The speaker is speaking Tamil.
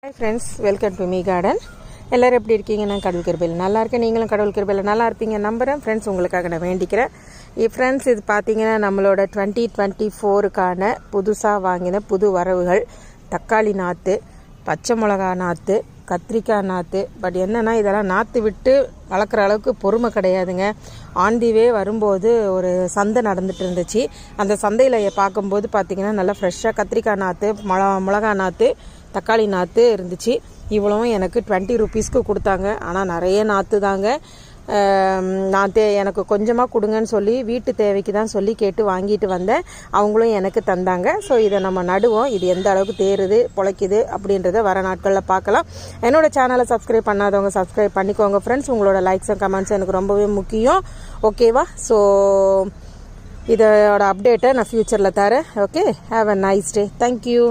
Hi friends, welcome to me garden. எல்லாரும் எப்படி இருக்கீங்க? நான் கடவுள் கிருபையில் நல்லா இருக்கேன். நீங்களும் கடவுள் கிருபையில் நல்லா இருப்பீங்க நம்புறேன். ஃப்ரெண்ட்ஸ், உங்களுக்காக நான் வேண்டிக்கிறேன். ஃப்ரெண்ட்ஸ், இது பார்த்தீங்கன்னா நம்மளோட 2024க்கான புதுசாக வாங்கின புது வரவுகள். தக்காளி நாற்று, பச்சை மிளகா நாற்று, கத்திரிக்காய் நாற்று. பட் என்னென்னா இதெல்லாம் நாற்று விட்டு வளர்க்குற அளவுக்கு பொறுமை கிடையாதுங்க. ஆண்டிவே வரும்போது ஒரு சந்தை நடந்துட்டு இருந்துச்சு. அந்த சந்தையில் பார்க்கும்போது பார்த்திங்கன்னா நல்லா ஃப்ரெஷ்ஷாக கத்திரிக்காய் நாற்று, மிளகா நாற்று, தக்காளி நாற்று இருந்துச்சு. இவ்வளவும் எனக்கு 20 ரூபீஸ்க்கு கொடுத்தாங்க. ஆனால் நிறைய நாற்று தாங்க. நான் எனக்கு கொஞ்சமாக கொடுங்கன்னு சொல்லி வீட்டு தேவைக்கு தான் சொல்லி கேட்டு வாங்கிட்டு வந்தேன். அவங்களும் எனக்கு தந்தாங்க. ஸோ இதை நம்ம நடுவோம். இது எந்த அளவுக்கு தேருது பொழைக்குது அப்படின்றத வர நாட்களில் பார்க்கலாம். என்னோட சேனலை சப்ஸ்கிரைப் பண்ணாதவங்க சப்ஸ்கிரைப் பண்ணிக்கோங்க ஃப்ரெண்ட்ஸ். உங்களோட லைக்ஸ் அண்ட் கமெண்ட்ஸ் எனக்கு ரொம்பவே முக்கியம். ஓகேவா? ஸோ இதோட அப்டேட்டை நான் ஃப்யூச்சரில் தரேன். Okay, have a nice day. Thank you.